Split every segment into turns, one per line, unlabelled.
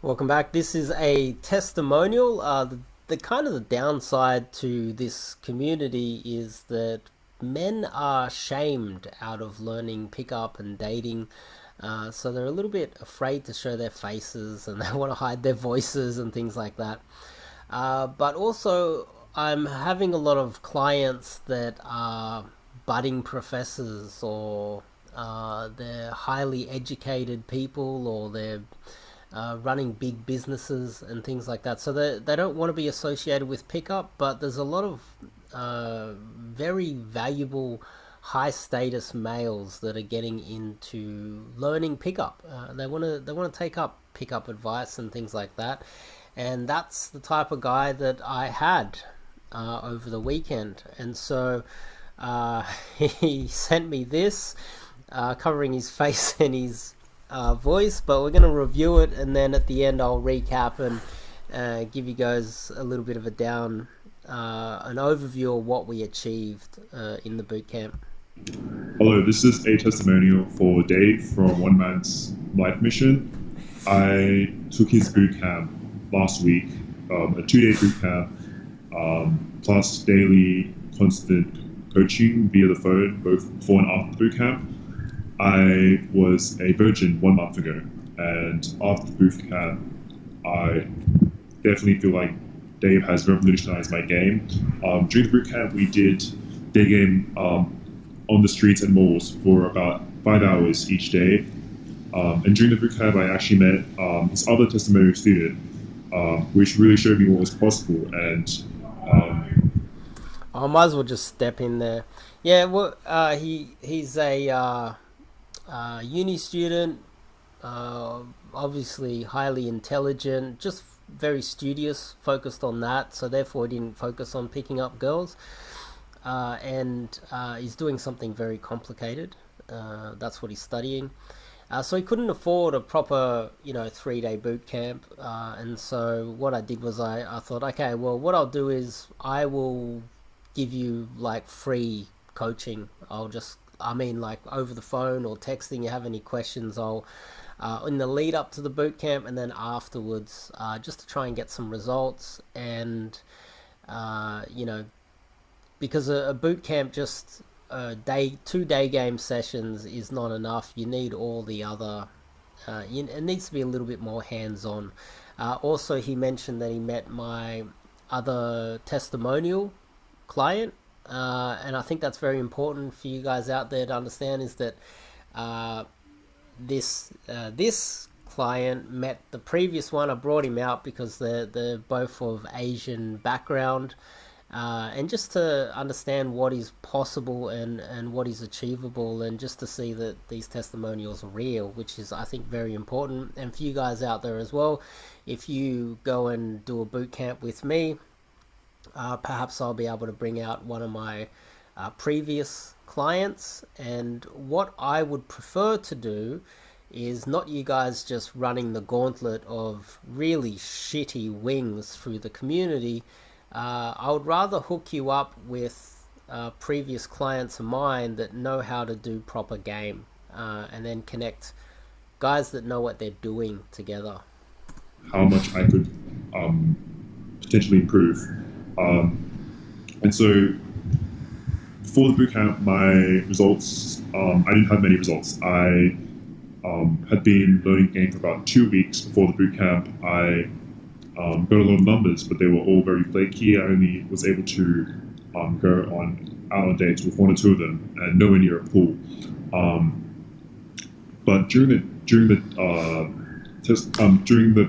Welcome back. This is a testimonial. The kind of the downside to this community is that men are shamed out of learning pickup and dating. So they're a little bit afraid to show their faces and they want to hide their voices and things like that. But also, I'm having a lot of clients that are budding professors or they're highly educated people or they're running big businesses and things like that. So they don't want to be associated with pickup, but there's a lot of very valuable, high status males that are getting into learning pickup. They want to take up pickup advice and things like that, and that's the type of guy that I had over the weekend. And so he sent me this, covering his face and his voice, but we're going to review it, and then at the end I'll recap and give you guys a little bit of an overview of what we achieved in the bootcamp.
Hello, this is a testimonial for Dave from One Man's Life Mission. I took his boot camp last week, a 2-day boot camp, plus daily constant coaching via the phone, both before and after the boot camp. I was a virgin 1 month ago, and after the boot camp, I definitely feel like Dave has revolutionized my game. During the boot camp, we did Daygame on the streets and malls for about 5 hours each day. And during the boot camp, I actually met his other testimonial student, which really showed me what was possible. And
I might as well just step in there. Yeah, well, he's a uni student, obviously highly intelligent, just very studious, focused on that. So therefore, he didn't focus on picking up girls. And he's doing something very complicated. That's what he's studying. So he couldn't afford a proper, 3-day boot camp. And so what I did was I thought, okay, well, what I'll do is I will give you like free coaching. Like over the phone or texting, you have any questions, I'll in the lead up to the boot camp and then afterwards, just to try and get some results. And you know because a boot camp, just 2 day game sessions is not enough. You need all the other. It needs to be a little bit more hands on. Also, he mentioned that he met my other testimonial client, and I think that's very important for you guys out there to understand. Is that this client met the previous one. I brought him out because they're both of Asian background, and just to understand what is possible and what is achievable, and just to see that these testimonials are real, which is, I think, very important. And for you guys out there as well, if you go and do a boot camp with me, perhaps I'll be able to bring out one of my previous clients. And what I would prefer to do is not you guys just running the gauntlet of really shitty wings through the community. I would rather hook you up with previous clients of mine that know how to do proper game, and then connect guys that know what they're doing together.
how much I could potentially improve. And so before the bootcamp, my results, I didn't have many results. I had been learning the game for about 2 weeks before the bootcamp. I got a lot of numbers, but they were all very flaky. I only was able to go out on dates with one or two of them, and nowhere near a pool. But during the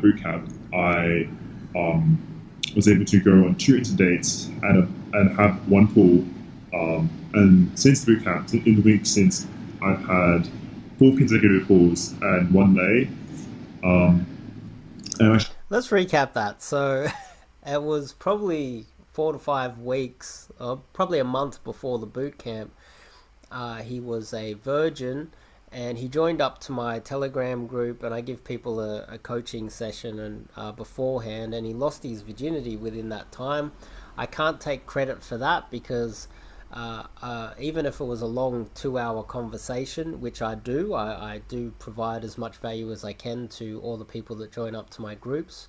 boot camp, I was able to go on 2 dates and have one pool. And since the boot camp, in the week since, I've had 4 consecutive pools and one lay. And I
Let's recap that. So it was probably 4 to 5 weeks, or probably a month before the boot camp. He was a virgin, and he joined up to my Telegram group, and I give people a coaching session and beforehand, and he lost his virginity within that time. I can't take credit for that because even if it was a long 2 hour conversation, which I do provide as much value as I can to all the people that join up to my groups.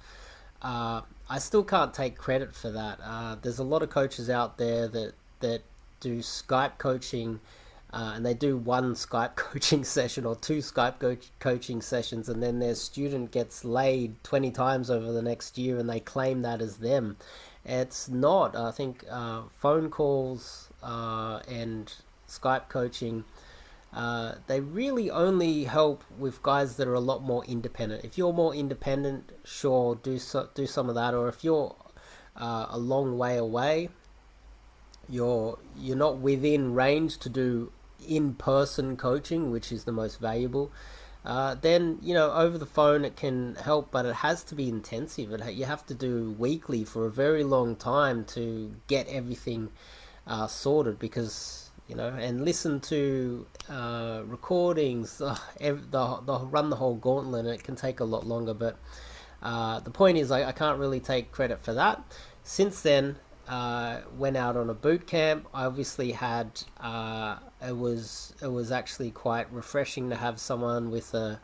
I still can't take credit for that. There's a lot of coaches out there that do Skype coaching, and they do one Skype coaching session or two coaching sessions, and then their student gets laid 20 times over the next year, and they claim that as them. It's not. I think phone calls and Skype coaching, they really only help with guys that are a lot more independent. If you're more independent, sure, do some of that. Or if you're a long way away, you're not within range to do in-person coaching, which is the most valuable. Then over the phone it can help, but it has to be intensive. You have to do weekly for a very long time to get everything sorted, because and listen to recordings, run the whole gauntlet, and it can take a lot longer. But the point is, I can't really take credit for that. Since then, went out on a boot camp. I obviously had it was actually quite refreshing to have someone with a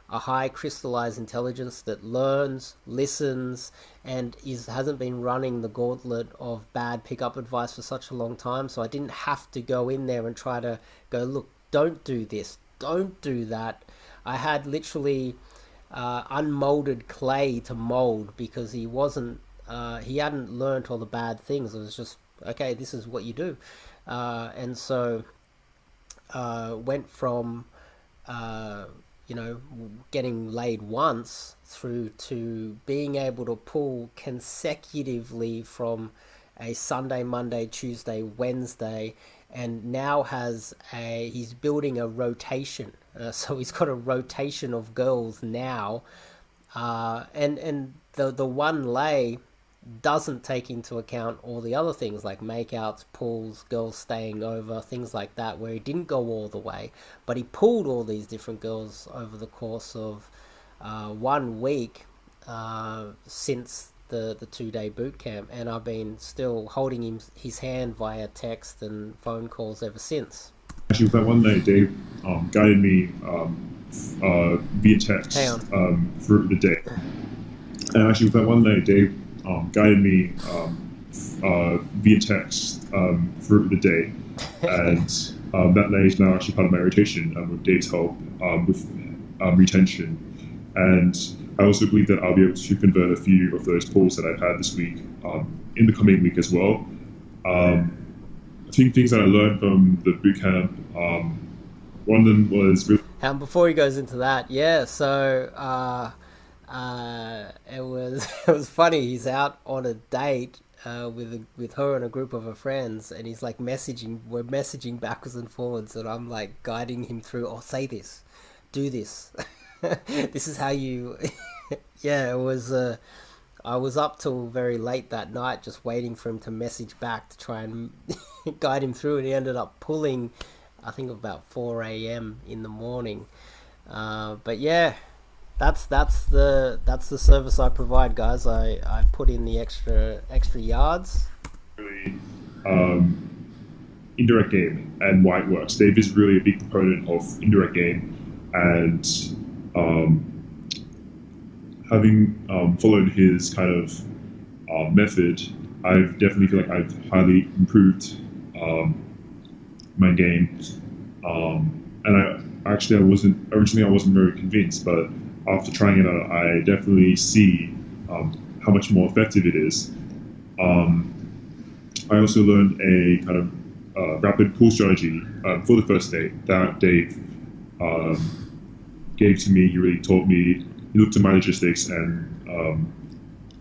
high crystallized intelligence that learns, listens, and hasn't been running the gauntlet of bad pickup advice for such a long time. So I didn't have to go in there and try to go, look, don't do this, don't do that. I had literally unmolded clay to mold, because he hadn't learnt all the bad things. It was just, okay, this is what you do. And so went from uh, getting laid once through to being able to pull consecutively from a Sunday, Monday, Tuesday, Wednesday, and now he's building a rotation. So he's got a rotation of girls now, and the one lay doesn't take into account all the other things like makeouts, pulls, girls staying over, things like that, where he didn't go all the way, but he pulled all these different girls over the course of 1 week since the 2 day boot camp, and I've been still holding his hand via text and phone calls ever since.
Actually, that one night, Dave guided me via
Hang
text
on.
through the day. And actually, that one night, Dave guided me via text through the day. And that night is now actually part of my rotation with Dave's help with retention. And I also believe that I'll be able to convert a few of those pulls that I've had this week in the coming week as well. I think things that I learned from the bootcamp, one of them was really.
And before he goes into that, yeah, so it was it was funny. He's out on a date with her and a group of her friends, and he's like messaging. We're messaging backwards and forwards, and I'm like guiding him through. Oh, say this, do this. This is how you. Yeah, it was. I was up till very late that night, just waiting for him to message back to try and guide him through, and he ended up pulling, I think, about 4 a.m. in the morning. But yeah, that's the service I provide, guys. I put in the extra yards.
Really indirect game and why it works. Dave is really a big proponent of indirect game, and having followed his kind of method, I definitely feel like I've highly improved my game. And I wasn't originally, I wasn't very convinced, but after trying it out, I definitely see how much more effective it is. I also learned a kind of rapid pull strategy for the first date that Dave gave to me. He really taught me. He looked at my logistics and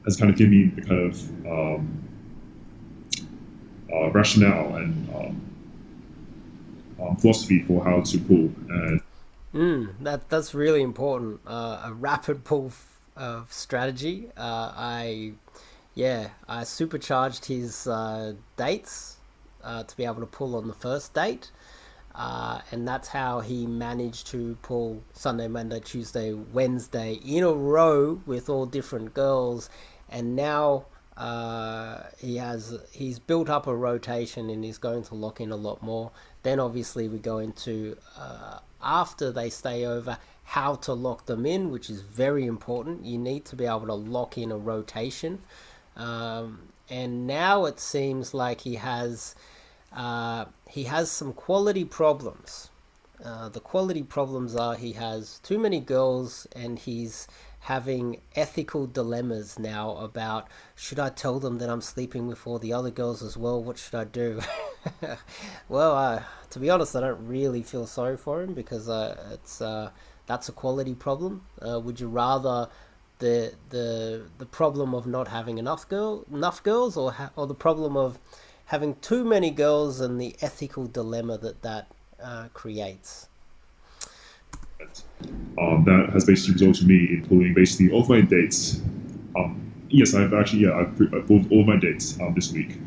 has kind of given me the kind of rationale and philosophy for how to pull. And
That's really important. A rapid pull strategy. I supercharged his dates to be able to pull on the first date. And that's how he managed to pull Sunday, Monday, Tuesday, Wednesday in a row with all different girls. And now He's built up a rotation and he's going to lock in a lot more. Then obviously we go into after they stay over, how to lock them in, which is very important. You need to be able to lock in a rotation. And now it seems like he has some quality problems. The quality problems are he has too many girls and he's having ethical dilemmas now about, should I tell them that I'm sleeping with all the other girls as well? What should I do? Well, to be honest, I don't really feel sorry for him because it's that's a quality problem. Would you rather the problem of not having enough girls, or the problem of having too many girls and the ethical dilemma that creates?
That has basically resulted in me in pulling basically all of my dates. Yes, I've pulled all my dates this week.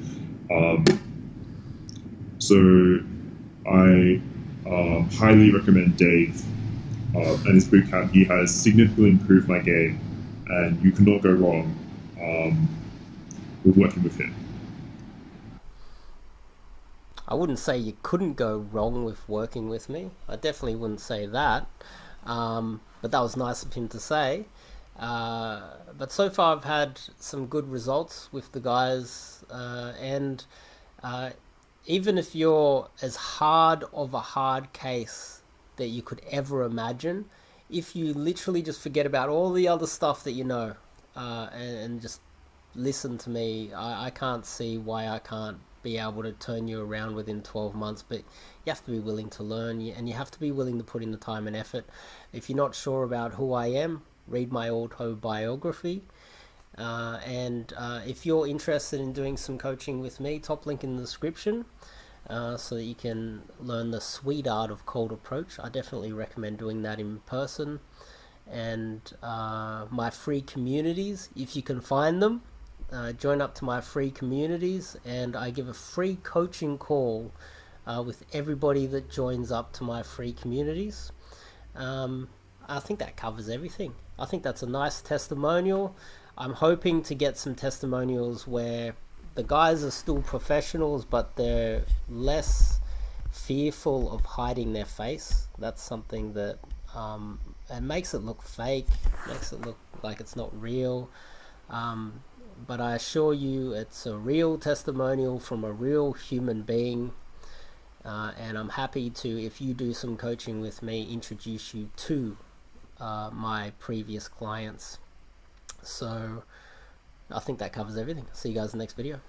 Um, so I highly recommend Dave and his bootcamp. He has significantly improved my game, and you cannot go wrong um, with working with him.
I wouldn't say you couldn't go wrong with working with me. I definitely wouldn't say that. But that was nice of him to say. But so far, I've had some good results with the guys, and uh, even if you're as hard of a hard case that you could ever imagine, if you literally just forget about all the other stuff that you know, and just listen to me, I can't see why I can't be able to turn you around within 12 months. But you have to be willing to learn, and you have to be willing to put in the time and effort. If you're not sure about who I am, read my autobiography. And if you're interested in doing some coaching with me, top link in the description, so that you can learn the sweet art of cold approach. I definitely recommend doing that in person. And my free communities, if you can find them, join up to my free communities, and I give a free coaching call with everybody that joins up to my free communities. Um, I think that covers everything. I think that's a nice testimonial. I'm hoping to get some testimonials where the guys are still professionals, but they're less fearful of hiding their face. That's something that it makes it look fake, makes it look like it's not real. Um, but I assure you, it's a real testimonial from a real human being. And I'm happy to, if you do some coaching with me, introduce you to my previous clients. So I think that covers everything. See you guys in the next video.